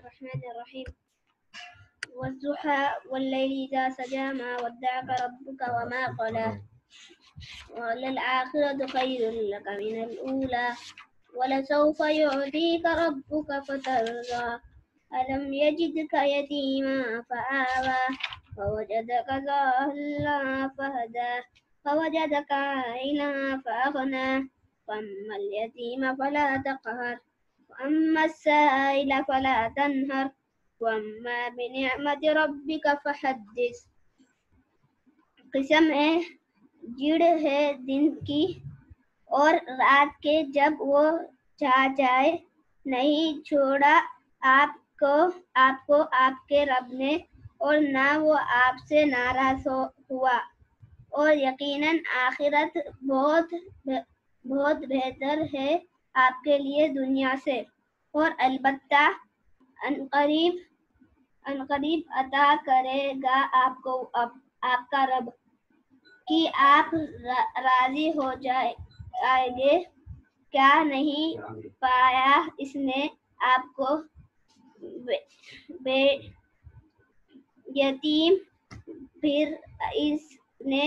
الرحمن الرحيم والضحى والليل إذا سجى ما ودعك ربك وما قلى وللآخرة خير لك من الأولى ولسوف يعطيك ربك فترضى ألم يجدك يتيما فآوى ووجدك ضالا فهدى فوجدك عائلا فأغنى فأما اليتيم فلا تقهر وأما السائل فلا تنهر وأما بنعمة ربك فحدث قسم جڑ ہے دن کی اور رات کے جب وہ چاہ جائے نہیں چھوڑا آپ کو آپ کے رب نے اور نہ وہ آپ سے ناراض ہوا اور یقیناً آخرت بہت بہتر ہے آپ کے لیے دنیا سے اور البتہ عنقریب عطا کرے گا آپ کو آپ کا رب کہ آپ راضی ہو جائیں گے کیا نہیں پایا اس نے آپ کو بے یتیم پھر اس نے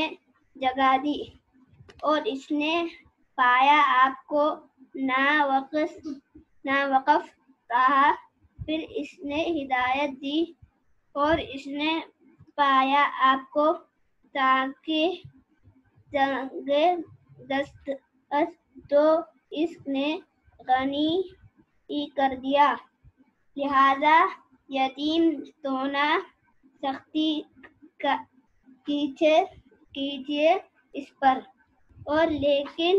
جگہ دی اور اس نے پایا آپ کو ناوقف رہا پھر اس نے ہدایت دی اور اس نے پایا آپ کو تاکہ جنگے دست تو اس نے غنی کر دیا لہذا یتیم تونا سختی کیجیے اس پر اور لیکن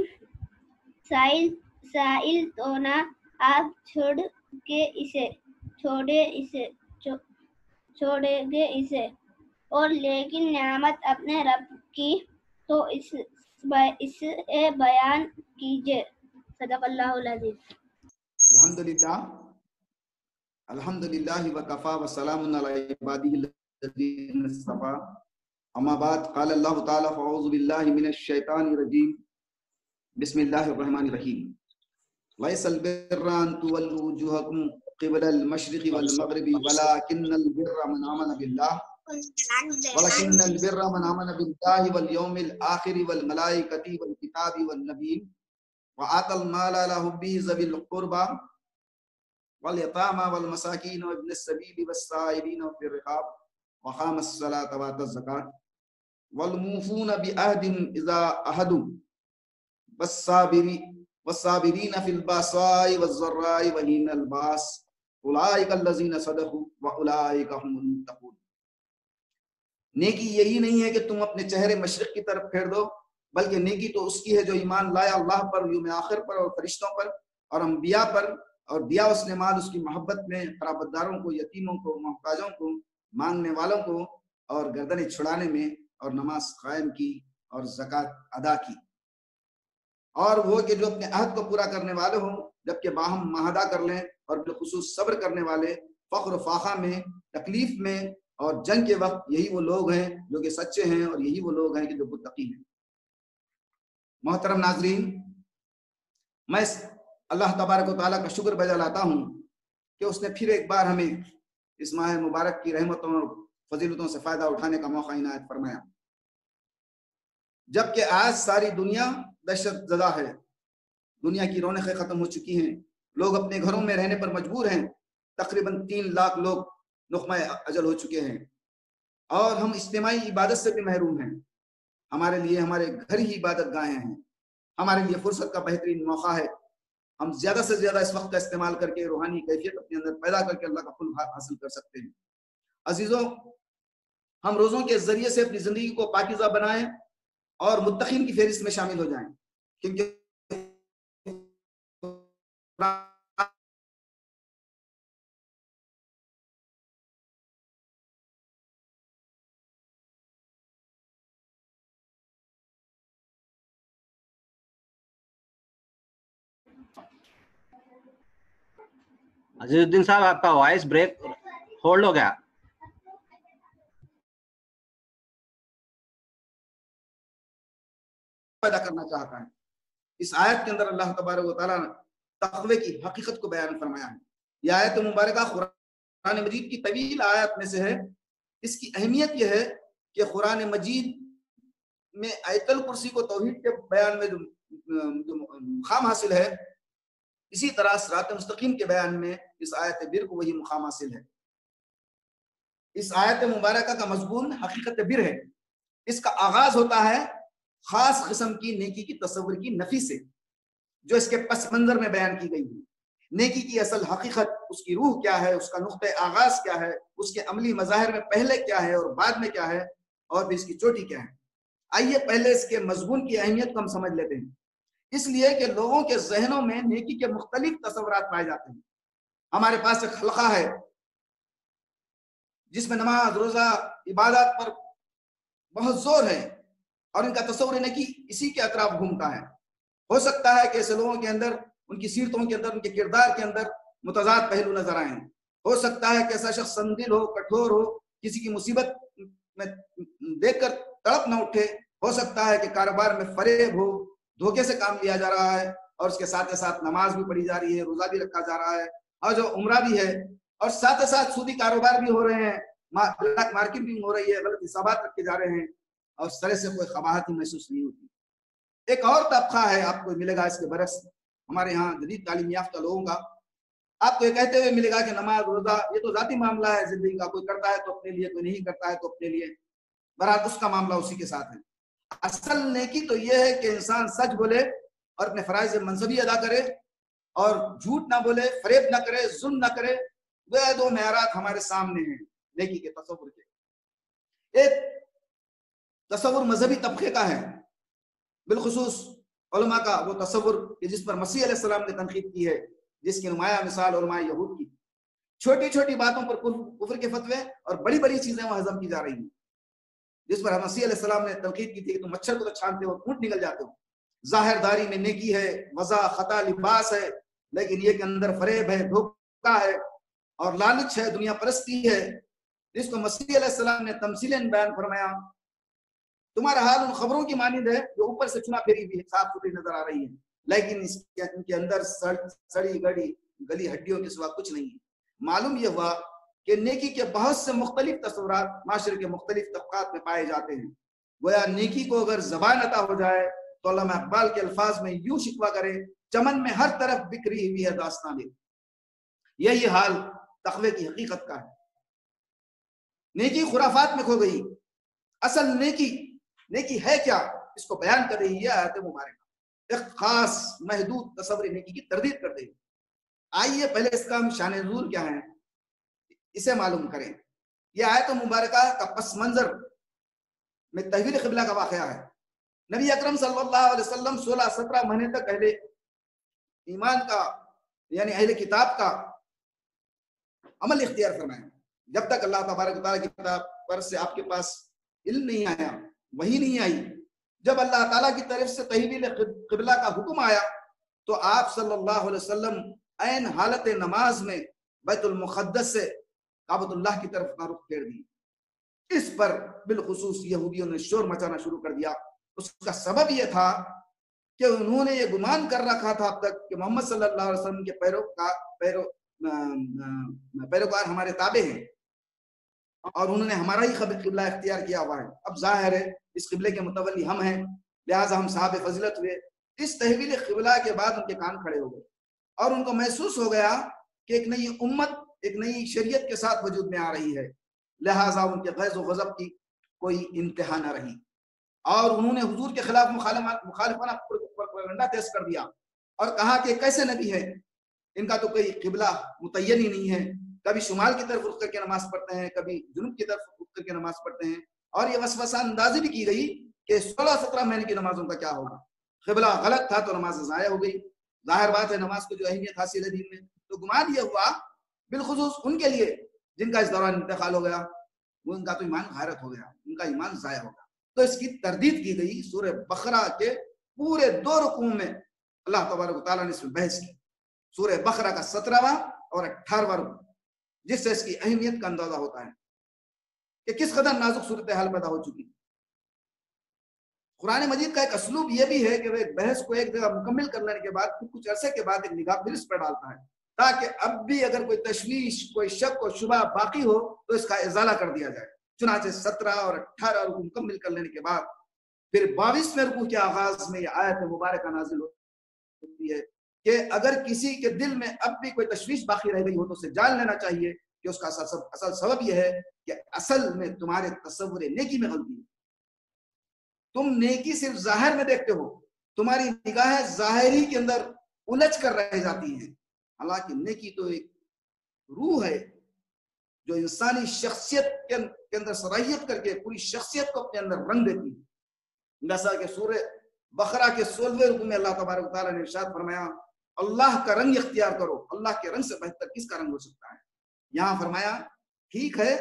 سائل تونا آپ چھوڑے گے اسے اور لیکن نعمت اپنے رب کی تو اسے بیان کیجئے صدق اللہ العظیم الحمدللہ وکفا وسلام علی عبادہ الذین اصطفى اما بعد قال اللہ تعالی فاعوذ باللہ من الشیطان الرجیم بسم اللہ الرحمن الرحیم لیس البر ان تولوا وجوہکم قبل المشرق والمغرب ولكن البر من آمن باللہ واليوم الآخر والملائکة والکتاب والنبیین وآتى المال على حبه ذوي القربى واليتامى والمساكين وابن السبيل والسائلين وفي الرقاب وقام الصلاة وآتى الزكاة والموفون بعهدهم إذا عاهدوا والصابرين في البأساء والضراء وحين البأس أولئك الذين صدقوا وأولئك هم المتقون۔ نیکی یہی نہیں ہے کہ تم اپنے چہرے مشرق کی طرف پھیر دو، بلکہ نیکی تو اس کی ہے جو ایمان لایا اللہ پر، یوم آخر پر اور فرشتوں پر اور انبیاء پر، اور دیا اس نے مال اس کی محبت میں قرابت داروں کو، یتیموں کو، محتاجوں کو، مانگنے والوں کو، اور گردنیں چھڑانے میں، اور نماز قائم کی اور زکوٰۃ ادا کی۔ اور وہ کہ جو اپنے عہد کو پورا کرنے والے ہوں جبکہ باہم معاہدہ کر لیں، اور بالخصوص صبر کرنے والے فخر و فاقہ میں، تکلیف میں اور جنگ کے وقت، یہی وہ لوگ ہیں جو کہ سچے ہیں، اور یہی وہ لوگ ہیں کہ جو متقی ہیں۔ محترم ناظرین، میں اللہ تبارک و تعالیٰ کا شکر بجا لاتا ہوں کہ اس نے پھر ایک بار ہمیں اس ماہ مبارک کی رحمتوں اور فضیلتوں سے فائدہ اٹھانے کا موقع عنایت فرمایا، جبکہ آج ساری دنیا دہشت زدہ ہے، دنیا کی رونقیں ختم ہو چکی ہیں، لوگ اپنے گھروں میں رہنے پر مجبور ہیں، تقریباً 3 لاکھ لوگ نقمہ اجل ہو چکے ہیں، اور ہم اجتماعی عبادت سے بھی محروم ہیں۔ ہمارے لیے ہمارے گھر ہی عبادت گاہیں ہیں، ہمارے لیے فرصت کا بہترین موقع ہے۔ ہم زیادہ سے زیادہ اس وقت کا استعمال کر کے روحانی کیفیت اپنے اندر پیدا کر کے اللہ کا قرب حاصل کر سکتے ہیں۔ عزیزوں، ہم روزوں کے ذریعے سے اپنی زندگی کو پاکیزہ بنائیں اور متقین کی فہرست میں شامل ہو جائیں، کیونکہ عزیز الدین صاحب، آپ کا وائس بریک ہولڈ ہو گیا۔ پیدا کرنا چاہتا ہے۔ اس آیت کے اندر اللہ تبارک و تعالیٰ نے تقوی کی حقیقت کو بیان فرمایا ہے۔ یہ آیت مبارکہ قرآن قرآن مجید کی طویل آیات میں سے ہے. اس کی اہمیت یہ ہے کہ قرآن مجید میں آیت الکرسی کو توحید کے بیان میں جو مقام حاصل ہے، اسی طرح صراط مستقیم کے بیان میں اس آیت بر کو وہی مقام حاصل ہے. اس آیت مبارکہ کا مضمون حقیقت بر ہے. اس کا آغاز ہوتا ہے خاص قسم کی نیکی کی تصور کی نفی سے، جو اس کے پس منظر میں بیان کی گئی ہے. نیکی کی اصل حقیقت، اس کی روح کیا ہے، اس کا نقطہ آغاز کیا ہے، اس کے عملی مظاہر میں پہلے کیا ہے اور بعد میں کیا ہے، اور پھر اس کی چوٹی کیا ہے. آئیے پہلے اس کے مضمون کی اہمیت کو ہم سمجھ لیتے ہیں. اس لیے کہ لوگوں کے ذہنوں میں نیکی کے مختلف تصورات پائے جاتے ہیں. ہمارے پاس ایک حلقہ ہے جس میں نماز، روزہ، عبادات پر بہت زور ہے، اور ان کا تصور نیکی اسی کے اطراف گھومتا ہے. ہو سکتا ہے کہ ایسے لوگوں کے اندر، ان کی سیرتوں کے اندر، ان کے کردار کے اندر متضاد پہلو نظر آئیں. ہو سکتا ہے کہ ایسا شخص سنگدل ہو، کٹھور ہو، کسی کی مصیبت میں دیکھ کر تڑپ نہ اٹھے. ہو سکتا ہے کہ کاروبار میں فریب ہو، دھوکے سے کام لیا جا رہا ہے، اور اس کے ساتھ ساتھ نماز بھی پڑھی جا رہی ہے، روزہ بھی رکھا جا رہا ہے، اور جو عمرہ بھی ہے، اور ساتھ ساتھ سودی کاروبار بھی ہو رہے ہیں، بلیک مارکیٹنگ ہو رہی ہے، غلط حسابات رکھے جا رہے ہیں، اور اس طرح سے کوئی قباحت ہی محسوس نہیں ہوتی. ایک اور طبقہ ہے، آپ کو ملے گا اس کے برعکس ہمارے ہاں جدید تعلیم یافتہ لوگوں کا. آپ کو یہ کہتے ہوئے ملے گا کہ نماز، روزہ یہ تو ذاتی معاملہ ہے زندگی کا، کوئی کرتا ہے تو اپنے لیے، کوئی نہیں کرتا ہے تو اپنے لیے، برحال اس کا معاملہ اسی کے ساتھ ہے. اصل نیکی تو یہ ہے کہ انسان سچ بولے اور اپنے فرائض منصبی ادا کرے، اور جھوٹ نہ بولے، فریب نہ کرے، ظلم نہ کرے. وہ دو معیارات ہمارے سامنے ہیں نیکی کے تصور کے. ایک تصور مذہبی طبقے کا ہے، بالخصوص علماء کا وہ تصور کہ جس پر مسیح علیہ السلام نے تنقید کی ہے، جس کی نمایاں مثال علماء یہود کی. چھوٹی چھوٹی باتوں پر کفر کے فتوے اور بڑی بڑی چیزیں وہ ہضم کی جا رہی ہیں. جس پر مسیح علیہ السلام نے تنقید کی تھی کہ تم مچھر کو تو چھانتے ہو، اونٹ نکل جاتے ہو. ظاہر داری میں نیکی ہے، وضع خطا لباس ہے، لیکن یہ کہ اندر فریب ہے، دھوکہ ہے، اور لالچ ہے، دنیا پرستی ہے. جس کو مسیح علیہ السلام نے تمثیلاً بیان فرمایا. تمہارا حال ان خبروں کی مانند ہے جو اوپر سے چنا پھیری بھی صاف ستھری نظر آ رہی ہے، لیکن ان کے اندر سڑی گلی ہڈیوں کے سوا کچھ نہیں ہے. معلوم یہ ہوا کہ نیکی کے بہت سے مختلف تصورات معاشرے کے مختلف طبقات میں پائے جاتے ہیں. گویا نیکی کو اگر زبان عطا ہو جائے تو علامہ اقبال کے الفاظ میں یوں شکوہ کرے، چمن میں ہر طرف بکھری ہوئی ہے داستانیں. یہی حال تقوی کی حقیقت کا ہے. نیکی خرافات میں کھو گئی. اصل نیکی ہے کیا، اس کو بیان کر رہی ہے آیت مبارکہ. ایک خاص محدود تصور نیکی کی تردید کر رہی ہے. آئیے پہلے اس کا شان نزول کیا ہے اسے معلوم کریں. یہ آیت مبارکہ کا پس منظر میں تحویل قبلہ کا واقعہ ہے. نبی اکرم صلی اللہ علیہ وسلم 16-17 مہینے تک اہل ایمان کا یعنی اہل کتاب کا عمل اختیار فرمائے، جب تک اللہ تبارک و تعالیٰ کی کتاب پر سے آپ کے پاس علم نہیں آیا، وحی نہیں آئی. جب اللہ تعالیٰ کی طرف سے تحویل قبلہ کا حکم آیا تو آپ صلی اللہ علیہ وسلم عین حالت نماز میں بیت المقدس سے کعبۃ اللہ کی طرف کا رخ پھیر دی. اس پر بالخصوص یہودیوں نے شور مچانا شروع کر دیا. اس کا سبب یہ تھا کہ انہوں نے یہ گمان کر رکھا تھا اب تک کہ محمد صلی اللہ علیہ وسلم کے پیروکار ہمارے تابع ہیں، اور انہوں نے ہمارا ہی قبلہ اختیار کیا ہوا ہے. اب ظاہر ہے اس قبلے کے متولی ہم ہیں، لہٰذا ہم صاحب فضیلت ہوئے. اس تحویل قبلہ کے بعد ان کے کان کھڑے ہو گئے، اور ان کو محسوس ہو گیا کہ ایک نئی امت ایک نئی شریعت کے ساتھ وجود میں آ رہی ہے. لہٰذا ان کے غیظ و غضب کی کوئی انتہا نہ رہی، اور انہوں نے حضور کے خلاف مخالفانہ پروپیگنڈا تیز کر دیا اور کہا کہ کیسے نبی ہے، ان کا تو کوئی قبلہ متعین ہی نہیں ہے. کبھی شمال کی طرف رخ کر کے نماز پڑھتے ہیں، کبھی جنوب کی طرف رخ کر کے نماز پڑھتے ہیں. اور یہ وسوسہ اندازی بھی کی گئی کہ 16-17 مہینے کی نمازوں کا کیا ہوگا. قبلہ غلط تھا تو نماز ضائع ہو گئی. ظاہر بات ہے نماز کو جو اہمیت حاصل ہے دین میں، تو گمان یہ ہوا بالخصوص ان کے لیے جن کا اس دوران انتقال ہو گیا، وہ ان کا تو ایمان غارت ہو گیا، ان کا ایمان ضائع ہو گیا. تو اس کی تردید کی گئی. سورہ بقرہ کے پورے 2 رکوع میں اللہ تبارک و تعالیٰ نے اس میں بحث کی. سورہ بقرہ کا 17واں اور 18واں رکوع، جس سے اس کی اہمیت کا اندازہ ہوتا ہے کہ کس قدر نازک صورتحال پیدا ہو چکی. قرآن مجید کا ایک اسلوب یہ بھی ہے کہ وہ ایک بحث کو ایک جگہ مکمل کر لینے کے بعد پھر کچھ عرصے کے بعد ایک نگاہ پھر اس پر ڈالتا ہے تاکہ اب بھی اگر کوئی تشویش، کوئی شک و شبہ باقی ہو تو اس کا ازالہ کر دیا جائے۔ چنانچہ 17 اور 18 رکوع مکمل کر لینے کے بعد پھر 22ویں رکوع کے آغاز میں یہ آیت مبارکہ نازل ہوتی ہے کہ اگر کسی کے دل میں اب بھی کوئی تشویش باقی رہ گئی ہو تو اسے جان لینا چاہیے کہ اس کا اصل سبب یہ ہے کہ اصل میں تمہارے تصور نیکی میں غلطی ہے۔ تم نیکی صرف ظاہر میں دیکھتے ہو، تمہاری نگاہیں ظاہری کے اندر الجھ کر رہ جاتی ہیں، حالانکہ نیکی تو ایک روح ہے جو انسانی شخصیت کے اندر صلاحیت کر کے پوری شخصیت کو اپنے اندر رنگ دیتی ہے۔ جیسا کہ سورہ بقرہ کے 16ویں رکوع میں اللہ تبارک و تعالیٰ نے ارشاد فرمایا اللہ کا رنگ اختیار کرو، اللہ کے رنگ سے بہتر کس کا رنگ ہو سکتا ہے۔ یہاں فرمایا ٹھیک ہے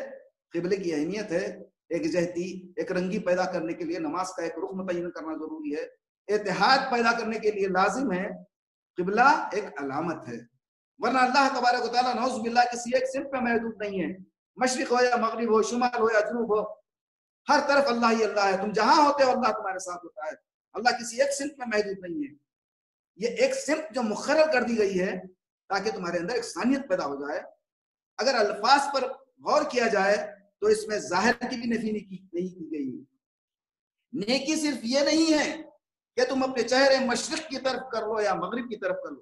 قبلے کی اہمیت ہے، ایک جہتی ایک رنگی پیدا کرنے کے لیے نماز کا ایک رخ متعین کرنا ضروری ہے، اتحاد پیدا کرنے کے لیے لازم ہے، قبلہ ایک علامت ہے، ورنہ اللہ تبارک و تعالیٰ نعوذ باللہ کسی ایک سمت میں محدود نہیں ہے، مشرق ہو یا مغرب ہو، شمال ہو یا جنوب ہو، ہر طرف اللہ ہی اللہ ہے، تم جہاں ہوتے ہو اللہ تمہارے ساتھ ہوتا ہے، اللہ کسی ایک سمت میں محدود نہیں ہے۔ یہ ایک سمت جو مقرر کر دی گئی ہے تاکہ تمہارے اندر ایک ثانیت پیدا ہو جائے۔ اگر الفاظ پر غور کیا جائے تو اس میں ظاہر کی بھی نفی نہیں کی گئی۔ نیکی صرف یہ نہیں ہے کہ تم اپنے چہرے مشرق کی طرف کر لو یا مغرب کی طرف کر لو۔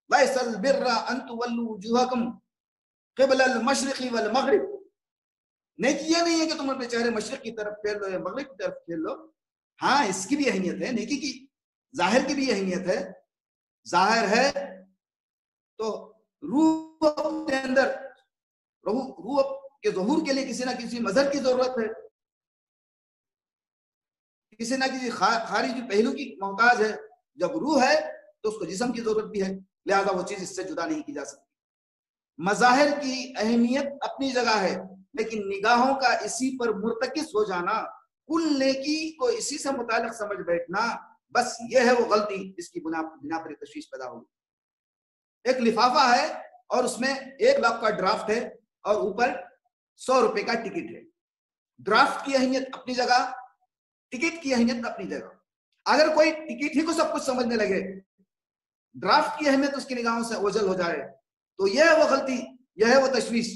لَيْسَ الْبِرَّ أَن تُوَلُّوا وُجُوهَكُمْ قِبْلَ الْمَشْرِقِ وَالْمَغْرِبِ، نیکی یہ نہیں ہے کہ تم اپنے چہرے مشرق کی طرف پھیر لو یا مغرب کی طرف پھیر لو۔ ہاں اس کی بھی اہمیت ہے، نیکی کی ظاہر کی بھی اہمیت ہے، ظاہر ہے تو روح کے اندر روح کے ظہور کے لیے کسی نہ کسی مظہر کی ضرورت ہے، کسی نہ کسی خارجی پہلو کی محتاج ہے۔ جب روح ہے تو اس کو جسم کی ضرورت بھی ہے، لہذا وہ چیز اس سے جدا نہیں کی جا سکتی۔ مظاہر کی اہمیت اپنی جگہ ہے، لیکن نگاہوں کا اسی پر مرتکز ہو جانا، کل نیکی کو اسی سے متعلق سمجھ بیٹھنا، بس یہ ہے وہ غلطی جس کی بنا پر تشویش پیدا ہوگی۔ ایک لفافہ ہے اور اس میں 1 لاکھ کا ڈرافٹ ہے اور اوپر 100 روپے کا ٹکٹ ہے۔ ڈرافٹ کی اہمیت اپنی جگہ، ٹکٹ کی اہمیت اپنی جگہ۔ اگر کوئی ٹکٹ ہی کو سب کچھ سمجھنے لگے، ڈرافٹ کی اہمیت اس کی نگاہوں سے اوجھل ہو جائے تو یہ ہے وہ غلطی، یہ ہے وہ تشویش۔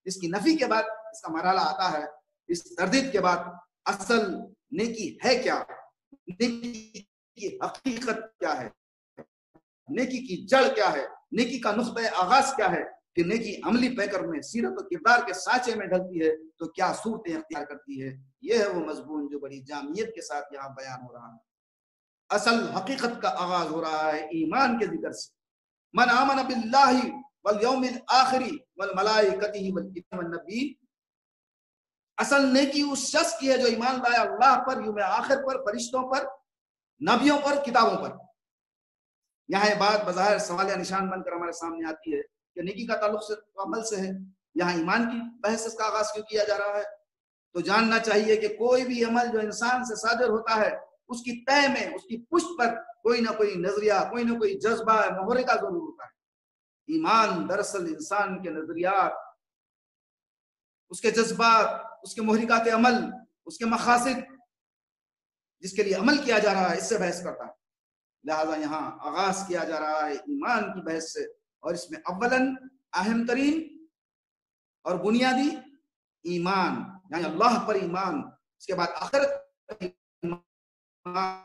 اس کی نفی کے بعد اس کا مرحلہ آتا ہے، اس تردید کے بعد اصل نیکی ہے کیا، نیکی کی حقیقت کیا ہے، نیکی کی جڑ کیا ہے، نیکی کا نقطۂ آغاز کیا ہے، کہ نیکی عملی پیکر میں سیرت و کردار کے سانچے میں ڈھلتی ہے تو کیا صورتیں اختیار کرتی ہے۔ یہ ہے وہ مضمون جو بڑی جامعیت کے ساتھ یہاں بیان ہو رہا ہے۔ اصل حقیقت کا آغاز ہو رہا ہے ایمان کے ذکر سے۔ من آمن باللہ والیوم الآخر والملائکۃ والکتاب والنبیین، اصل نیکی اس شخص کی ہے جو ایمان لایا اللہ پر، یوم آخر پر، فرشتوں پر، نبیوں پر، کتابوں پر۔ یہاں یہ بات بظاہر سوال یا نشان بن کر ہمارے سامنے آتی ہے کہ نیکی کا تعلق صرف عمل سے ہے، یہاں ایمان کی بحث اس کا آغاز کیوں کیا جا رہا ہے؟ تو جاننا چاہیے کہ کوئی بھی عمل جو انسان سے صادر ہوتا ہے اس کی تہ میں، اس کی پشت پر کوئی نہ کوئی نظریہ، کوئی نہ کوئی جذبہ محرکہ ضرور ہوتا ہے۔ ایمان دراصل انسان کے نظریات، اس کے جذبات، اس کے محرکات عمل، اس کے مقاصد، جس کے لیے عمل کیا جا رہا ہے، اس سے بحث کرتا ہے۔ لہذا یہاں آغاز کیا جا رہا ہے ایمان کی بحث سے، اور اس میں اولاً اہم ترین اور بنیادی ایمان، یعنی اللہ پر ایمان، اس کے بعد آخرت پر ایمان،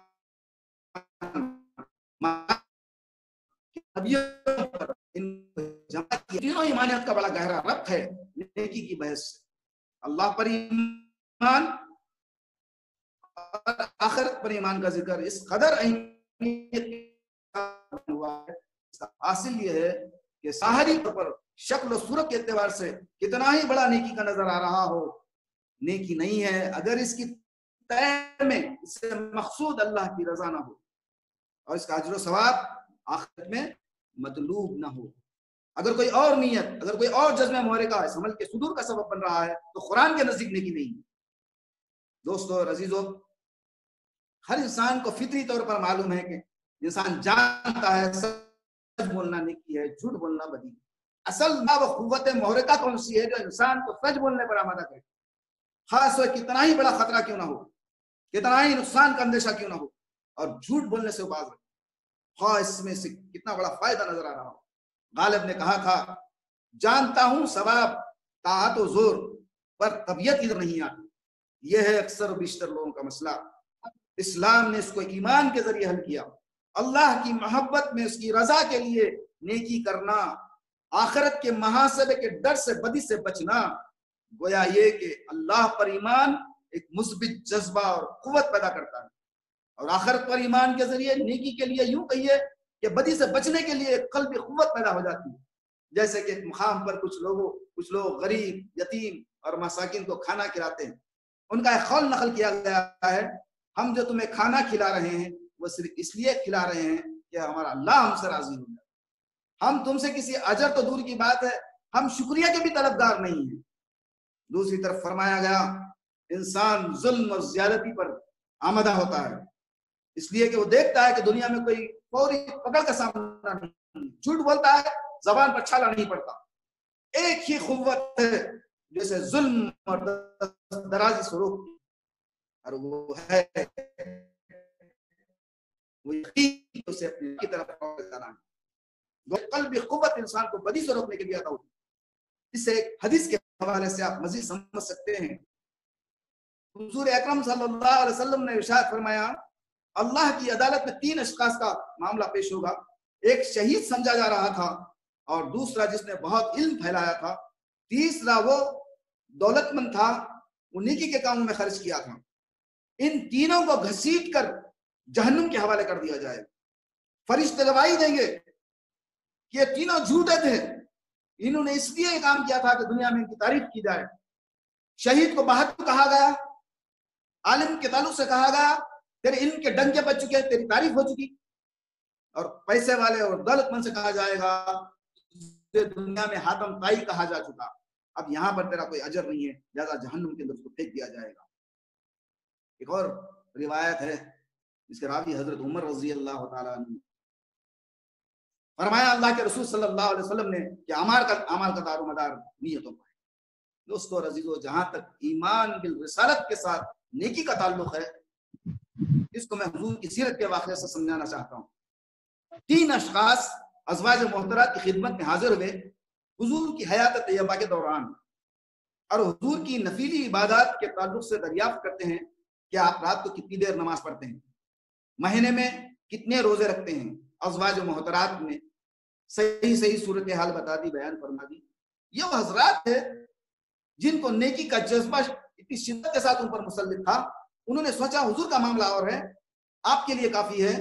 تینوں ایمانیت کا بڑا گہرا ربط ہے نیکی کی بحث سے۔ اللہ پر ایمان اور آخرت پر ایمان کا ذکر اس قدر اہمیت ہوا ہے، اس کا حاصل یہ ہے کہ ظاہری طور پر شکل و صورت کے اعتبار سے کتنا ہی بڑا نیکی کا نظر آ رہا ہو، نیکی نہیں ہے اگر اس کی تہ میں اس سے مقصود اللہ کی رضا نہ ہو اور اس کا اجر و ثواب آخرت میں مطلوب نہ ہو۔ اگر کوئی اور نیت، اگر کوئی اور جذبہ محرکہ اس عمل کے صدور کا سبب بن رہا ہے تو قرآن کے نزدیک نیکی نہیں ہے۔ دوستو اور عزیزو، ہر انسان کو فطری طور پر معلوم ہے کہ انسان جانتا ہے سچ بولنا نیکی ہے، جھوٹ بولنا بدی۔ اصل وہ قوت محرکہ کون سی ہے جو انسان کو سچ بولنے پر آمادہ کرے، خاص ہو کتنا ہی بڑا خطرہ کیوں نہ ہو، کتنا ہی نقصان کا اندیشہ کیوں نہ ہو، اور جھوٹ بولنے سے باز رہے۔ خواہ اس میں سے کتنا بڑا فائدہ نظر آ رہا ہو۔ غالب نے کہا تھا جانتا ہوں ثواب طاعت و زور پر طبیعت ادھر نہیں آتی، یہ ہے اکثر و بیشتر لوگوں کا مسئلہ۔ اسلام نے اس کو ایمان کے ذریعے حل کیا، اللہ کی محبت میں اس کی رضا کے لیے نیکی کرنا، آخرت کے محاسبے کے ڈر سے بدی سے بچنا، گویا یہ کہ اللہ پر ایمان ایک مثبت جذبہ اور قوت پیدا کرتا ہے، اور آخرت پر ایمان کے ذریعے نیکی کے لیے یوں کہیے کہ بدی سے بچنے کے لیے ایک قلبی قوت پیدا ہو جاتی ہے۔ جیسے کہ مقام پر کچھ لوگ غریب، یتیم اور مساکین کو کھانا کھلاتے ہیں، ان کا ایک قول نقل کیا گیا ہے، ہم جو تمہیں کھانا کھلا رہے ہیں وہ صرف اس لیے کھلا رہے ہیں کہ ہمارا اللہ ہم سے راضی ہو جائے، ہم تم سے کسی اجر تو دور کی بات ہے ہم شکریہ کے بھی طلبگار نہیں ہیں۔ دوسری طرف فرمایا گیا انسان ظلم اور زیادتی پر آمدہ ہوتا ہے، اس لیے کہ وہ دیکھتا ہے کہ دنیا میں کوئی فوری پکڑ کا سامنا نہیں، جھوٹ بولتا ہے زبان پر چھالا نہیں پڑتا۔ ایک ہی قوت ہے جیسے ظلم اور درازی سے روکتی، اور وہ ہے وہ یقین اسے اپنے کی طرف جانا ہے۔ وہ قلبی قوت انسان کو بدی سے روکنے کے لیے عطا ہوتی ہے۔ اس ایک حدیث کے حوالے سے آپ مزید سمجھ سکتے ہیں۔ حضور اکرم صلی اللہ علیہ وسلم نے ارشاد فرمایا اللہ کی عدالت میں 3 اشخاص کا معاملہ پیش ہوگا، ایک شہید سمجھا جا رہا تھا، اور دوسرا جس نے بہت علم پھیلایا تھا، تیسرا وہ دولت مند تھا، وہ نیکی کے کاموں میں خرچ کیا تھا۔ ان تینوں کو گھسیٹ کر جہنم کے حوالے کر دیا جائے، فرشتے گواہی دیں گے کہ یہ تینوں جھوٹے تھے، انہوں نے اس لیے کام کیا تھا کہ دنیا میں ان کی تعریف کی جائے۔ شہید کو بہادر کہا گیا، عالم کے تعلق سے کہا گیا تیرے علم کے ڈنکے بج چکے، تیری تعریف ہو چکی، اور پیسے والے اور دولت مند سے کہا جائے گا دنیا میں حاتم طائی کہا جا چکا، اب یہاں پر تیرا کوئی اجر نہیں ہے، لہذا جہنم کے اندر اس کو پھینک دیا جائے گا۔ ایک اور روایت ہے جس کے راوی حضرت عمر رضی اللہ تعالیٰ عنہ، فرمایا اللہ کے رسول صلی اللہ علیہ وسلم نے کہ اعمال کا دار و مدار نیتوں پر ہے۔ دوستو اور عزیزو، جہاں تک ایمان بالرسالت کے ساتھ نیکی کا تعلق ہے، اس کو میں حضور کی سیرت کے واقعے سے سمجھانا چاہتا ہوں۔ 3 اشخاص ازواج محترمات کی خدمت میں حاضر ہوئے حضور کی حیات طیبہ کے دوران، اور حضور کی نفلی عبادات کے تعلق سے دریافت کرتے ہیں کہ آپ رات کو کتنی دیر نماز پڑھتے ہیں، مہینے میں کتنے روزے رکھتے ہیں۔ ازواج محترمات نے صحیح صورتحال بتا دی، بیان فرما دی۔ یہ وہ حضرات ہے جن کو نیکی کا جذبہ اتنی شدت کے ساتھ ان پر مسلط تھا، انہوں نے سوچا حضور کا معاملہ اور ہے، آپ کے لیے کافی ہے،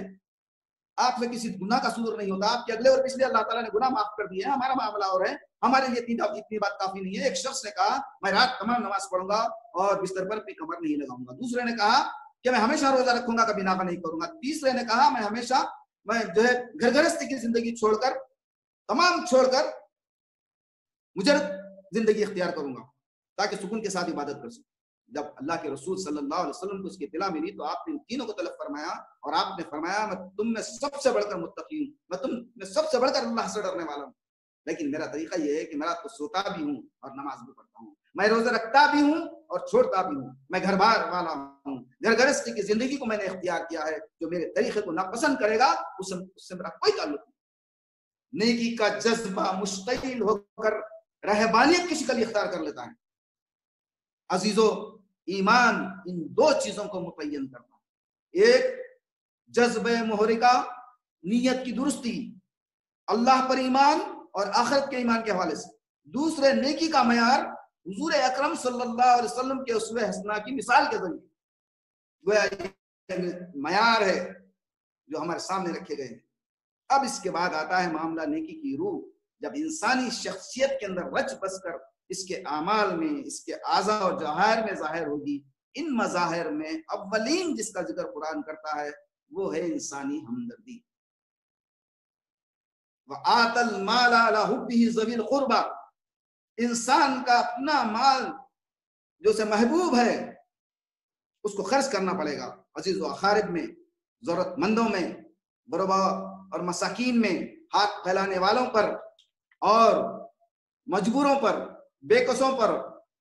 آپ میں کسی گناہ کا صدور نہیں ہوتا، آپ کے اگلے اور پچھلے اللہ تعالیٰ نے گناہ معاف کر دیے ہیں، ہمارا معاملہ اور ہے، ہمارے لیے اتنی بات کافی نہیں ہے۔ ایک شخص نے کہا میں رات تمام نماز پڑھوں گا اور بستر پر بھی کمر نہیں لگاؤں گا۔ دوسرے نے کہا کہ میں ہمیشہ روزہ رکھوں گا، کبھی نافع نہیں کروں گا۔ تیسرے نے کہا میں جو ہے گھر گھرستی کی زندگی چھوڑ کر مجرد زندگی اختیار کروں گا تاکہ سکون کے ساتھ عبادت کر سکوں۔ جب اللہ کے رسول صلی اللہ علیہ وسلم کو اس کی اطلاع ملی تو آپ نے ان تینوں کو طلب فرمایا، اور آپ نے فرمایا میں تم میں سب سے بڑھ کر متقی ہوں، میں تم میں سب سے بڑھ کر اللہ سے ڈرنے والا ہوں، لیکن میرا طریقہ یہ ہے کہ میں رات کو سوتا بھی ہوں اور نماز بھی پڑھتا ہوں، میں روزہ رکھتا بھی ہوں اور چھوڑتا بھی ہوں، میں گھر بار والا ہوں، گھر گرستی کی زندگی کو میں نے اختیار کیا ہے، جو میرے طریقے کو ناپسند کرے گا اس سے میرا کوئی تعلق نہیں۔ نیکی کا جذبہ مشتعل ہو کر رہبانیت کی شکل اختیار کر لیتا ہے۔ عزیزو، ایمان ان 2 چیزوں کو متعین کرتا ہے، ایک جذبہ محرکہ، نیت کی درستی، اللہ پر ایمان اور آخرت کے ایمان کے حوالے سے، دوسرے نیکی کا معیار حضور اکرم صلی اللہ علیہ وسلم کے اسوہ حسنہ کی مثال کے ذریعے، گویا یہ معیار ہے جو ہمارے سامنے رکھے گئے ہیں۔ اب اس کے بعد آتا ہے معاملہ نیکی کی روح، جب انسانی شخصیت کے اندر رچ بس کر اس کے اعمال میں، اس کے اعضاء اور جواہر میں ظاہر ہوگی۔ ان مظاہر میں اولین جس کا ذکر قرآن کرتا ہے وہ ہے انسانی ہمدردی۔ وَآتَ الْمَالَ عَلَى حُبِّهِ ذَوِي الْقُرْبَى، انسان کا اپنا مال جو سے محبوب ہے اس کو خرچ کرنا پڑے گا، عزیز و اقارب میں، ضرورت مندوں میں، غربا اور مساکین میں، ہاتھ پھیلانے والوں پر اور مجبوروں پر، بے کسوں پر،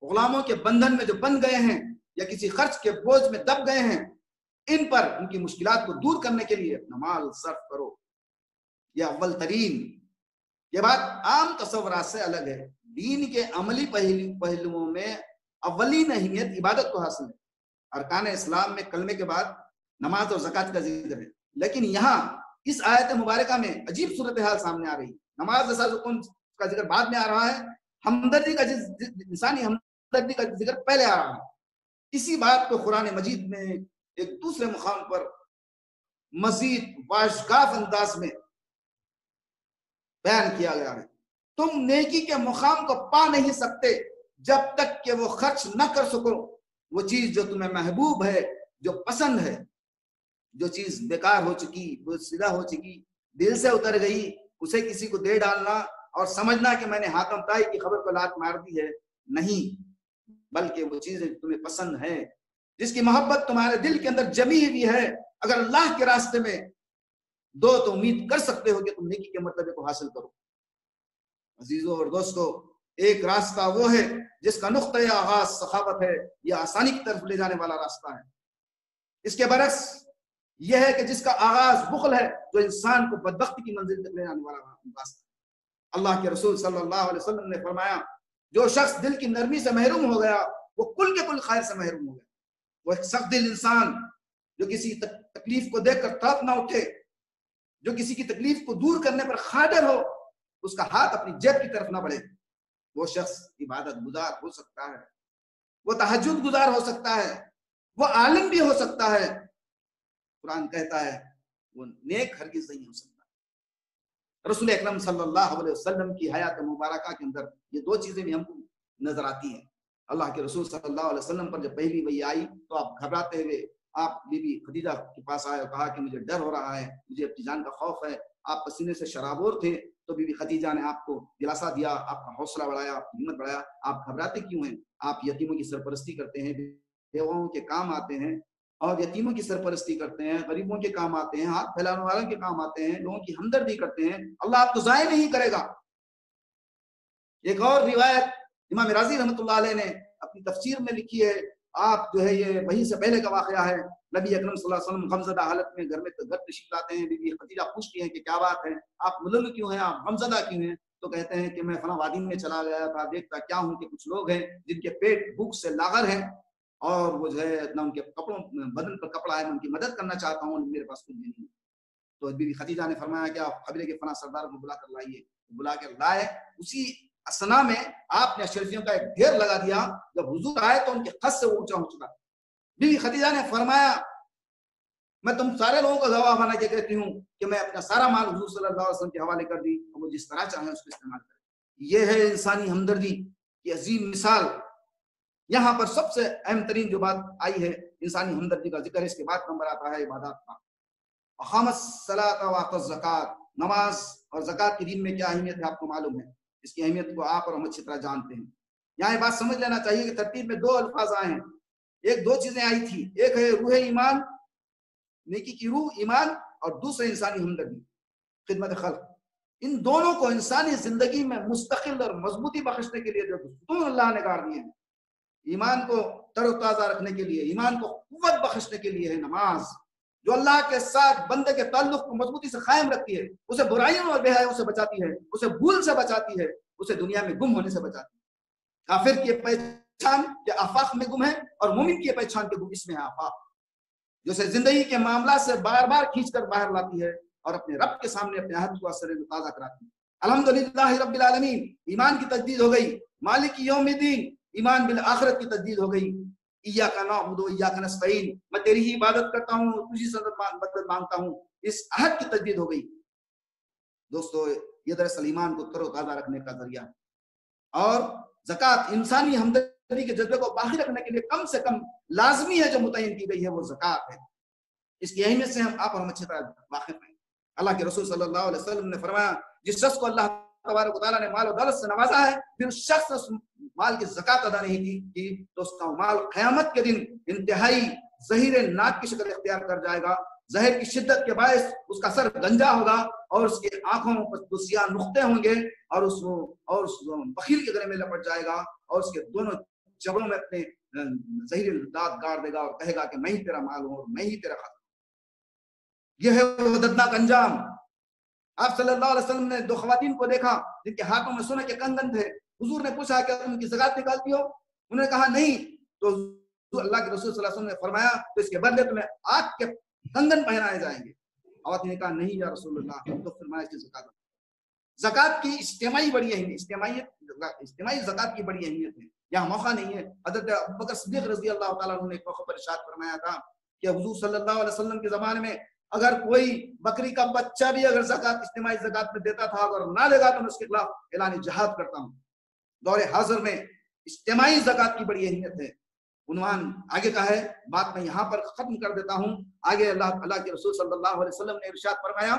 غلاموں کے بندھن میں جو بن گئے ہیں یا کسی خرچ کے بوجھ میں دب گئے ہیں، ان پر ان کی مشکلات کو دور کرنے کے لیے اپنا مال صرف کرو۔ یہ اول ترین. یہ بات عام تصورات سے الگ ہے. دین کے عملی پہلوؤں میں اولین اہمیت عبادت کو حاصل ہے. ارکان اسلام میں کلمے کے بعد نماز اور زکوٰۃ کا ذکر ہے، لیکن یہاں اس آیت مبارکہ میں عجیب صورتحال سامنے آ رہی ہے. نماز جیسا رکن کا ذکر بعد میں آ رہا ہے، ہمدردی کا انسانی ہمدردی کا ذکر پہلے آ رہا ہے. اسی بات کو قرآن مجید میں ایک دوسرے مقام پر مزید واضح انداز میں بیان کیا گیا ہے. تم نیکی کے مقام کو پا نہیں سکتے جب تک کہ وہ خرچ نہ کر سکو وہ چیز جو تمہیں محبوب ہے، جو پسند ہے. جو چیز بیکار ہو چکی، بوسیدہ ہو چکی، دل سے اتر گئی، اسے کسی کو دے ڈالنا اور سمجھنا کہ میں نے حاتم طائی کی خبر کو لات مار دی ہے، نہیں، بلکہ وہ چیزیں تمہیں پسند ہیں، جس کی محبت تمہارے دل کے اندر جمی ہوئی ہے. اگر اللہ کے راستے میں دو تو امید کر سکتے ہو کہ تم نیکی کے مرتبے کو حاصل کرو. عزیزوں اور دوستو، ایک راستہ وہ ہے جس کا نقطۂ آغاز سخاوت ہے، یہ آسانی کی طرف لے جانے والا راستہ ہے. اس کے برعکس یہ ہے کہ جس کا آغاز بخل ہے، جو انسان کو بدبختی کی منزل تک لے جانے والا راستہ. اللہ کے رسول صلی اللہ علیہ وسلم نے فرمایا، جو شخص دل کی نرمی سے محروم ہو گیا وہ کل کے کل خیر سے محروم ہو گیا. وہ ایک سخت دل انسان جو کسی تکلیف کو دیکھ کر تڑپ نہ اٹھے، جو کسی کی تکلیف کو دور کرنے پر قادر ہو، اس کا ہاتھ اپنی جیب کی طرف نہ بڑھے. وہ شخص عبادت گزار ہو سکتا ہے، وہ تہجد گزار ہو سکتا ہے، وہ عالم بھی ہو سکتا ہے. قرآن کہتا ہے وہ نیک ہرگز نہیں ہو سکتا. رسول اکرم صلی اللہ علیہ وسلم کی حیات مبارکہ کے اندر یہ دو چیزیں بھی ہم کو نظر آتی ہیں. اللہ کے رسول صلی اللہ علیہ وسلم پر جب پہلی وحی آئی تو آپ گھبراتے ہوئے آپ بی بی خدیجہ کے پاس آئے اور کہا کہ مجھے ڈر ہو رہا ہے، مجھے اپنی جان کا خوف ہے. آپ پسینے سے شرابور تھے تو بی بی خدیجہ نے آپ کو دلاسا دیا، آپ کا حوصلہ بڑھایا، آپ کی ہمت بڑھایا. آپ گھبراتے کیوں ہیں؟ آپ یتیموں کی سرپرستی کرتے ہیں، بیواؤں کے کام آتے ہیں اور یتیموں کی سرپرستی کرتے ہیں، غریبوں کے کام آتے ہیں، ہاتھ پھیلانے والوں کے کام آتے ہیں، لوگوں کی ہمدردی کرتے ہیں. اللہ آپ کو ضائع نہیں کرے گا. ایک اور روایت امام راضی رحمۃ اللہ علیہ نے اپنی تفسیر میں لکھی ہے. آپ جو ہے یہ وحی سے پہلے کا واقعہ ہے. نبی اکرم صلی اللہ علیہ وسلم غمزدہ حالت میں گھر تشریف لاتے ہیں. بی بی خدیجہ پوچھتی ہیں کہ کیا بات ہے، آپ ملل کیوں ہیں، آپ غمزدہ کیوں ہیں؟ تو کہتے ہیں کہ میں فلاں وادی میں چلا گیا تھا، دیکھتا کیا ہوں کہ کچھ لوگ ہیں جن کے پیٹ بھوک سے لاغر ہیں اور وہ جو ہے نہ ان کے کپڑوں بدن پر کپڑا ہے، میں ان کی مدد کرنا چاہتا ہوں، میرے پاس کچھ بھی نہیں. تو بی بی خدیجہ نے فرمایا کہ آپ قبیلے کے فلاں سردار کو بلا کر لائیے. بلا کر لائے. اسی اسنا میں آپ نے اشرفیوں کا ایک ڈھیر لگا دیا. جب حضور آئے تو ان کے قد سے وہ اونچا ہو چکا. بی بی خدیجہ نے فرمایا میں تم سارے لوگوں کا گواہ بنا کے کہتی ہوں کہ میں اپنا سارا مال حضور صلی اللہ علیہ وسلم کے حوالے کر دی، اور وہ جس طرح چاہیں اس کو استعمال کریں. یہ ہے انسانی ہمدردی کی عظیم مثال. یہاں پر سب سے اہم ترین جو بات آئی ہے انسانی ہمدردی کا ذکر ہے. اس کے بعد نمبر آتا ہے عبادات کا. اقامت الصلاۃ و آتت الزکات. نماز اور زکات کی دین میں کیا اہمیت ہے آپ کو معلوم ہے. اس کی اہمیت کو آپ اور ہم اچھی طرح جانتے ہیں. یہاں یہ بات سمجھ لینا چاہیے کہ ترتیب میں دو الفاظ آئے ہیں. ایک دو چیزیں آئی تھی، ایک ہے روح ایمان، نیکی کی روح ایمان، اور دوسرے انسانی ہمدردی، خدمت خلق. ان دونوں کو انسانی زندگی میں مستقل اور مضبوطی بخشنے کے لیے جو ستون اللہ نے گاڑ دیے ہیں، ایمان کو تر و تازہ رکھنے کے لیے، ایمان کو قوت بخشنے کے لیے ہے نماز، جو اللہ کے ساتھ بندے کے تعلق کو مضبوطی سے قائم رکھتی ہے، اسے برائیوں اور بے حیاؤں سے بچاتی ہے، اسے بھول سے بچاتی ہے، اسے دنیا میں گم ہونے سے بچاتی ہے. کافر کی پہچان کہ آفاق میں گم ہے، اور مومن کی پہچان کہ اس میں ہے آفاق، جو اسے زندگی کے معاملات سے بار بار کھینچ کر باہر لاتی ہے اور اپنے رب کے سامنے اپنے عہد کو اثر تازہ کراتی ہے. الحمدللہ رب العالمین، ایمان کی تجدید ہو گئی. مالک یوم الدین، ایمان بالآخرت کی تجدید ہو گئی. ایاک نعبد و ایاک نستعین، میں تیری ہی عبادت کرتا ہوں، تجھی سے مدد مانگتا ہوں. اس عہد کی تجدید ہو گئی. دوستو یہ دراصل ایمان کو تر و تازہ رکھنے کا ذریعہ ہے. اور زکات انسانی ہمدردی کے جذبے کو باقی رکھنے کے لیے کم سے کم لازمی ہے جو متعین کی گئی ہے وہ زکات ہے. اس کی اہمیت سے آپ اور ہم اچھی طرح واقف ہیں. اللہ کے رسول صلی اللہ علیہ وسلم نے فرمایا جس شخص کو اللہ تبارک و تعالیٰ نے مال و دولت سے نوازا ہے، پھر اس شخص اس مال کی زکات ادا نہیں کی تو اس کا مال قیامت کے دن انتہائی زہیر ناک کی شکل اختیار کر جائے گا. زہر کی شدت کے باعث اس کا سر گنجا ہوگا اور اس کی آنکھوں پر سیاہ نقطے ہوں گے اور اس بخیل کے گلے میں لپٹ جائے گا اور اس کے دونوں جبڑوں میں اپنے زہریل دانت گاڑ دے گا اور کہے گا کہ میں ہی تیرا مال ہوں اور میں ہی تیرا خاتم. یہ ہے وہ دردناک انجام. آپ صلی اللہ علیہ وسلم نے 2 خواتین کو دیکھا جن کے ہاتھوں میں سونے کے کنگن تھے. حضور نے پوچھا کہ تم ان کی زکات نکالتی ہو؟ انہوں نے کہا نہیں. تو اللہ کے رسول صلی اللہ علیہ وسلم نے فرمایا تو اس کے بدلے تمہیں آگ کے کنگن پہنائے جائیں گے. خواتین نے کہا نہیں یا رسول اللہ. تو فرمایا اس کی زکات. زکات کی اجتماعی بڑی اہمیت، اجتماعی زکات کی بڑی اہمیت ہے. یہاں موقع نہیں ہے. حضرت ابوبکر صدیق رضی اللہ تعالیٰ عنہ نے ایک موقع پر ارشاد فرمایا تھا کہ حضور صلی اللہ علیہ وسلم کے زمانے میں اگر کوئی بکری کا بچہ بھی اگر زکات اجتماعی زکات میں دیتا تھا، اگر نہ لے گا تو میں اس کے خلاف اعلان جہاد کرتا ہوں. دور حاضر میں اجتماعی زکات کی بڑی اہمیت ہے. عنوان آگے کا ہے، بات میں یہاں پر ختم کر دیتا ہوں. آگے اللہ کے رسول صلی اللہ علیہ وسلم نے ارشاد فرمایا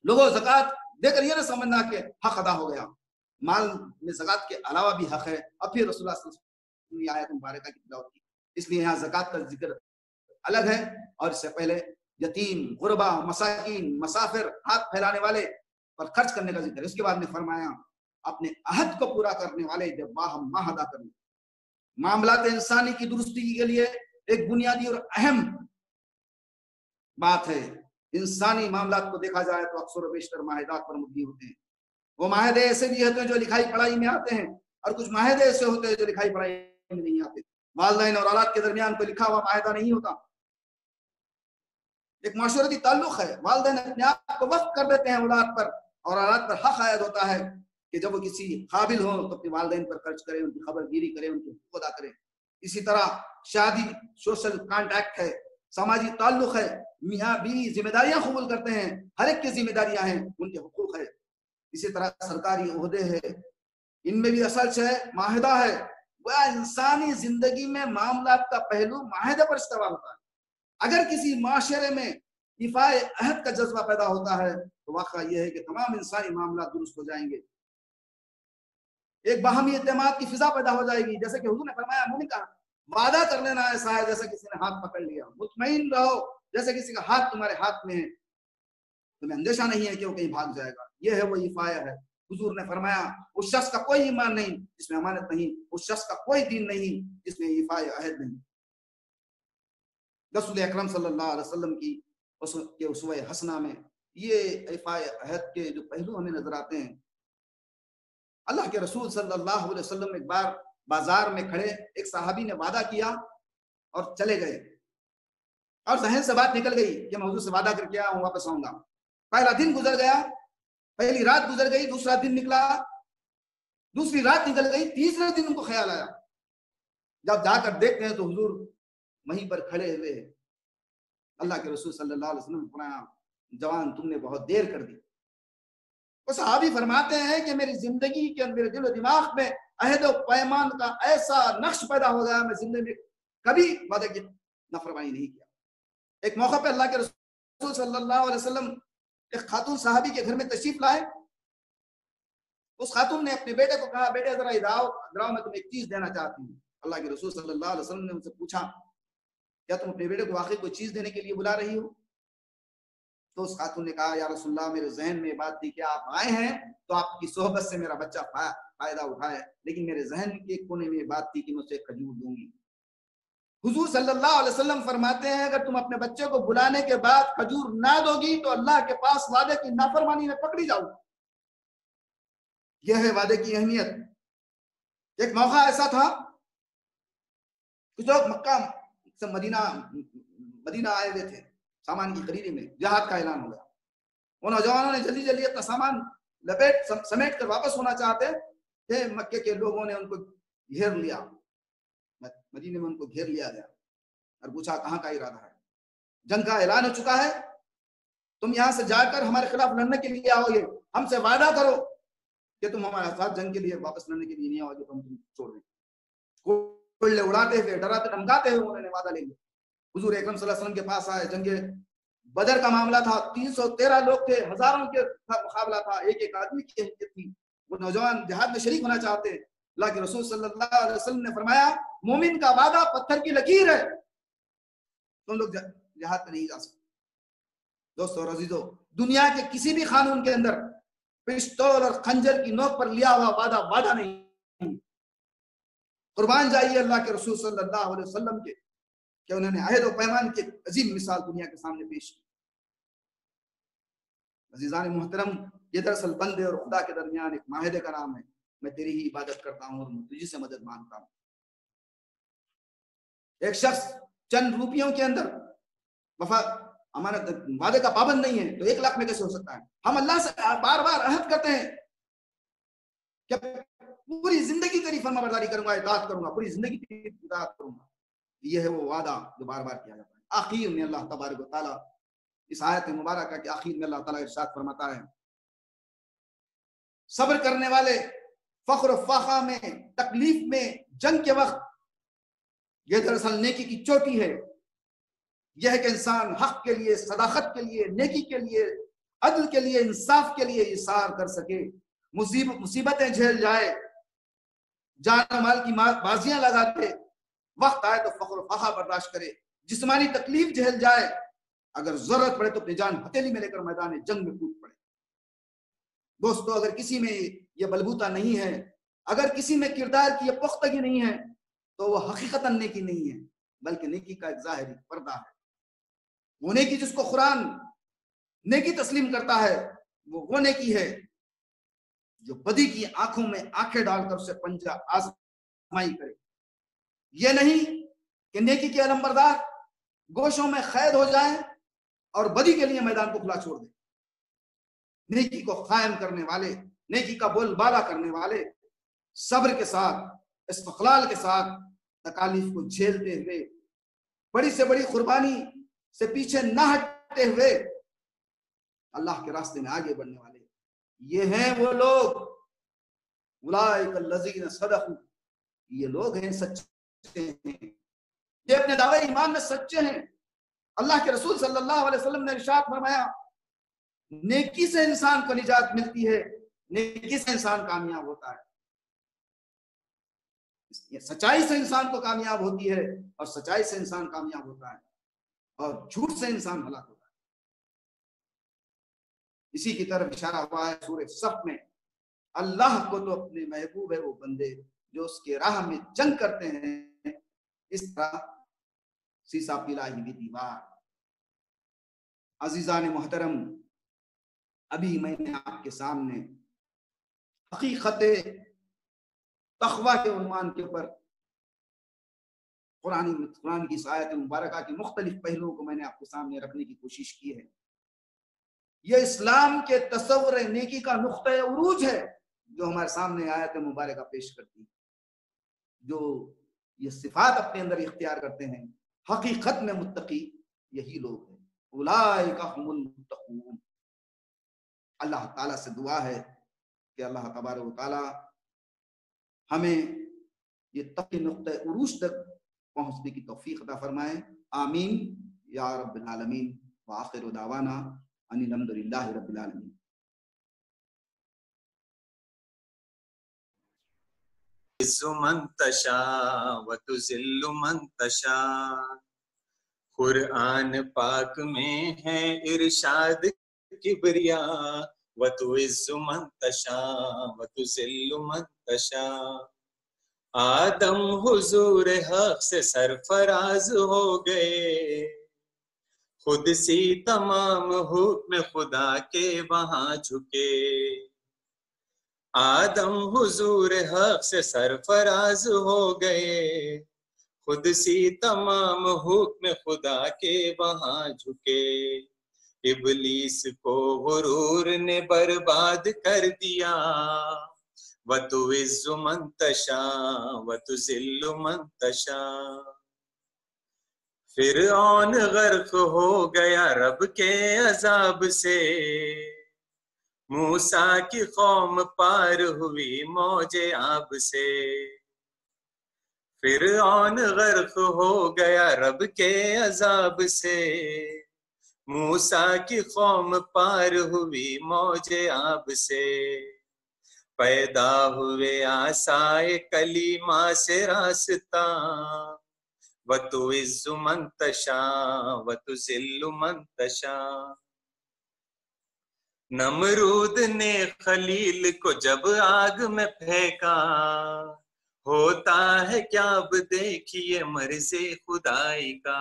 لوگوں زکات دے کر یہ نہ سمجھنا کہ حق ادا ہو گیا. مال میں زکات کے علاوہ بھی حق ہے. اب پھر رسول اللہ صلی اللہ علیہ وسلم کی آیت مبارکہ کی تلاوت کی، اس لیے یہاں زکات کا ذکر الگ ہے. اور اس سے پہلے یتیم، غربا، مساکین، مسافر، ہاتھ پھیلانے والے پر خرچ کرنے کا ذکر. اس کے بعد نے فرمایا اپنے عہد کو پورا کرنے والے جب باہم معاہدہ کرنے. معاملات انسانی کی درستی کے لیے ایک بنیادی اور اہم بات ہے. انسانی معاملات کو دیکھا جائے تو اکثر و بیشتر معاہدات پر مبنی ہوتے ہیں. وہ معاہدے ایسے بھی ہوتے ہیں جو لکھائی پڑھائی میں آتے ہیں، اور کچھ معاہدے ایسے ہوتے ہیں جو لکھائی پڑھائی میں نہیں آتے. والدین اور اولاد کے درمیان کوئی لکھا ہوا معاہدہ نہیں ہوتا، ایک معاشرتی تعلق ہے. والدین اپنے آپ کو وقف کر دیتے ہیں اولاد پر، اور اولاد پر حق عائد ہوتا ہے کہ جب وہ کسی قابل ہوں تو اپنے والدین پر خرچ کرے، ان کی خبر گیری کرے، ان کے حقوق ادا کرے. اسی طرح شادی سوشل کانٹیکٹ ہے، سماجی تعلق ہے. میاں بیوی ذمہ داریاں قبول کرتے ہیں، ہر ایک کی ذمہ داریاں ہیں، ان کے حقوق ہے. اسی طرح سرکاری عہدے ہے، ان میں بھی اصل ہے معاہدہ ہے. وہ انسانی زندگی میں معاملات کا پہلو معاہدے پر استوار ہوتا ہے. اگر کسی معاشرے میں دفاع عہد کا جذبہ پیدا ہوتا ہے تو واقعہ یہ ہے کہ تمام انسانی معاملات درست ہو جائیں گے. ایک باہمی اعتماد کی فضا پیدا ہو جائے گی. جیسے کہ حضور نے فرمایا مومن کا وعدہ کر لینا ایسا ہے جیسے کسی نے ہاتھ پکڑ لیا. مطمئن رہو جیسے کسی کا ہاتھ تمہارے ہاتھ میں ہے، تمہیں اندیشہ نہیں ہے کہ وہ کہیں بھاگ جائے گا. یہ ہے وہ ایفائے ہے. حضور نے فرمایا اس شخص کا کوئی ایمان نہیں جس میں امانت نہیں، اس شخص کا کوئی دین نہیں جس میں ایفائے عہد نہیں. رسول اکرم صلی اللہ علیہ وسلم کی اسوہ حسنہ میں یہ ایفائے عہد کے جو پہلو ہمیں نظر آتے ہیں. اللہ کے رسول صلی اللہ علیہ وسلم ایک بار بازار میں کھڑے ایک صحابی نے وعدہ کیا اور چلے گئے، اور ذہن سے بات نکل گئی کہ میں حضور سے وعدہ کر کے آیا ہوں، واپس آؤں گا. پہلا دن گزر گیا، پہلی رات گزر گئی، دوسرا دن نکلا، دوسری رات نکل گئی، تیسرے دن ان کو خیال آیا. جب جا کر دیکھتے ہیں تو حضور وہیں پر کھڑے ہوئے. اللہ کے رسول صلی اللہ علیہ وسلم نے فرمایا جوان تم نے بہت دیر کر دی. وہ صحابی فرماتے ہیں کہ میری زندگی کے اندر دل و دماغ میں عہد و پیمان کا ایسا نقش پیدا ہو گیا، میں زندگی میں کبھی وعدے کی نافرمانی نہیں کیا. ایک موقع پہ اللہ کے رسول صلی اللہ علیہ وسلم ایک خاتون صحابی کے گھر میں تشریف لائے. اس خاتون نے اپنے بیٹے کو کہا بیٹے ذرا ادھر آؤ، میں تمہیں ایک چیز دینا چاہتی ہوں. اللہ کے رسول صلی اللہ علیہ وسلم نے ان سے پوچھا کیا تم اپنے بیٹے کو واقعی کوئی چیز دینے کے لیے بلا رہی ہو؟ تو اس خاتون نے کہا یا رسول اللہ میرے ذہن میں بات تھی کہ آپ آئے ہیں تو آپ کی صحبت سے میرا بچہ فائدہ اٹھائے، لیکن میرے ذہن کے کونے میں بات تھی کہ میں اسے کھجور دوں گی. حضور صلی اللہ علیہ وسلم فرماتے ہیں اگر تم اپنے بچے کو بلانے کے بعد کھجور نہ دو گی تو اللہ کے پاس وعدے کی نافرمانی میں پکڑی جاؤ. یہ ہے وعدے کی اہمیت. ایک موقع ایسا تھا کچھ لوگ مکہ سے مدینہ آئے ہوئے تھے سامان کی خریدی میں، جہاد کا اعلان ہو گیا. وہ نوجوانوں نے جلدی جلدی اپنا سامان لپیٹ سمیٹ کر واپس ہونا چاہتے تھے. مکے کے لوگوں نے ان کو گھیر لیا، مدینے میں ان کو گھیر لیا گیا اور پوچھا کہاں کا ارادہ ہے؟ جنگ کا اعلان ہو چکا ہے، تم یہاں سے جا کر ہمارے خلاف لڑنے کے لیے آؤ گے، ہم سے وعدہ کرو کہ تم ہمارے ساتھ جنگ کے لیے واپس لڑنے کے لیے نہیں آؤ گے تو ہم تم چھوڑ دیں. کوئلے اڑاتے ہوئے ڈراتے دھمکاتے ہوئے انہوں نے وعدہ لے لیا. حضور اکرم صلی اللہ علیہ وسلم کے پاس آئے. جنگ بدر کا معاملہ تھا، 313 لوگ تھے، ہزاروں کے مقابلہ تھا، ایک آدمی کی حیثیت تھی. وہ نوجوان جہاد میں شریک ہونا چاہتے. اللہ کے رسول صلی اللہ علیہ وسلم نے فرمایا مومن کا وعدہ پتھر کی لکیر ہے، تم لوگ جہاد میں نہیں جا سکتے. دوستو اور عزیزو، دنیا کے کسی بھی قانون کے اندر پستول اور خنجر کی نوک پر لیا ہوا وعدہ نہیں. قربان جائیے اللہ کے رسول صلی اللہ علیہ وسلم کے کہ انہوں نے عہد و پیمان کی عظیم مثال دنیا کے سامنے پیش کی. عزیزان محترم، یہ دراصل بندے اور خدا کے درمیان ایک معاہدے کا نام ہے، میں تیری ہی عبادت کرتا ہوں اور تجھی سے مدد مانگتا ہوں۔ ایک شخص چند روپیوں کے اندر وعدے کا پابند نہیں ہے تو 1 لاکھ میں کیسے ہو سکتا ہے؟ ہم اللہ سے بار بار عہد کرتے ہیں کہ پوری زندگی تیری فرما برداری کروں گا، اطاعت کروں گا، پوری زندگی تیری اطاعت کروں گا۔ یہ ہے وہ وعدہ جو بار بار کیا جاتا ہے۔ آخر میں اللہ تبارک و تعالیٰ اس آیت مبارکہ کے آخر میں اللہ تعالیٰ ارشاد فرماتا ہے، صبر کرنے والے فخر و فاقہ میں، تکلیف میں، جنگ کے وقت، یہ دراصل نیکی کی چوٹی ہے۔ یہ ہے کہ انسان حق کے لیے، صداقت کے لیے، نیکی کے لیے، عدل کے لیے، انصاف کے لیے اصرار کر سکے، مصیبتیں جھیل جائے، جان و مال کی بازیاں لگا دے، وقت آئے تو فخر و فاقہ برداشت کرے، جسمانی تکلیف جھیل جائے، اگر ضرورت پڑے تو اپنی جان ہتھیلی میں لے کر میدان جنگ میں کود پڑے۔ دوستو، اگر کسی میں یہ بلبوتا نہیں ہے، اگر کسی میں کردار کی یہ پختگی نہیں ہے تو وہ حقیقتاً نیکی نہیں ہے، بلکہ نیکی کا ایک ظاہری پردہ ہے۔ وہ نیکی جس کو قرآن نیکی تسلیم کرتا ہے وہ نیکی ہے جو بدی کی آنکھوں میں آنکھیں ڈال کر اسے پنجہ آزمائی کرے۔ یہ نہیں کہ نیکی کے علمبردار گوشوں میں قید ہو جائیں اور بدی کے لیے میدان کو کھلا چھوڑ دیں۔ نیکی کو قائم کرنے والے، نیکی کا بول بالا کرنے والے، صبر کے ساتھ، استقلال کے ساتھ تکالیف کو جھیلتے ہوئے، بڑی سے بڑی قربانی سے پیچھے نہ ہٹتے ہوئے اللہ کے راستے میں آگے بڑھنے والے، یہ ہیں وہ لوگ، اولئک الذین صدقوا، یہ لوگ ہیں سچے ہیں، یہ اپنے دعوے ایمان میں سچے ہیں۔ اللہ کے رسول صلی اللہ علیہ وسلم نے ارشاد فرمایا، نیکی سے انسان کو نجات ملتی ہے، نیکی سے انسان کامیاب ہوتا ہے، سچائی سے انسان کو کامیاب ہوتی ہے، اور سچائی سے انسان کامیاب ہوتا ہے، اور جھوٹ سے انسان ہلاک ہوتا ہے۔ اسی کی طرف اشارہ ہوا ہے سورہ صف میں، اللہ کو تو اپنے محبوب ہے وہ بندے جو اس کے راہ میں جنگ کرتے ہیں، اس طرح سیسا پلا ہی بھی دیوار۔ عزیزان محترم، ابھی میں نے آپ کے سامنے حقیقت تقوی کے عنوان کے اوپر قرآن کی اس آیت مبارکہ کے مختلف پہلوؤں کو میں نے آپ کے سامنے رکھنے کی کوشش کی ہے۔ یہ اسلام کے تصور نیکی کا نقطۂ عروج ہے جو ہمارے سامنے آیت مبارکہ پیش کرتی ہے۔ جو یہ صفات اپنے اندر اختیار کرتے ہیں، حقیقت میں متقی یہی لوگ ہیں، اولئک هم المتقون۔ اللہ تعالیٰ سے دعا ہے کہ اللہ تبارک و تعالیٰ ہمیں یہ تقی نقطۂ عروج تک پہنچنے کی توفیق عطا فرمائے، آمین یا رب العالمین، وآخر دعوانا ان الحمد للہ رب العالمین۔ تعز من تشاء وتذل من تشاء، قرآن پاک میں ہے ارشاد کبریا، وتعز من تشاء وتذل من تشاء۔ آدم حضور حق سے سرفراز ہو گئے، خود سی تمام حکم خدا کے وہاں جھکے۔ آدم حضور حق سے سرفراز ہو گئے، خود سی تمام حکم خدا کے وہاں جھکے۔ ابلیس کو غرور نے برباد کر دیا، وَتُعِزُّ مَن تَشَاءُ وَتُذِلُّ مَن تَشَاءُ۔ فرعون غرق ہو گیا رب کے عذاب سے، موسیٰ کی قوم پار ہوئی موج آب سے۔ فرعون غرق ہو گیا رب کے عذاب سے، موسیٰ کی قوم پار ہوئی موج آب سے۔ پیدا ہوئے عصائے کلیمہ سے راستہ، وَتُعِزُّ مَن تَشَاءُ وَتُذِلُّ مَن تَشَاءُ۔ نمرود نے خلیل کو جب آگ میں پھینکا، ہوتا ہے کیا اب دیکھیے مرض خدائی کا۔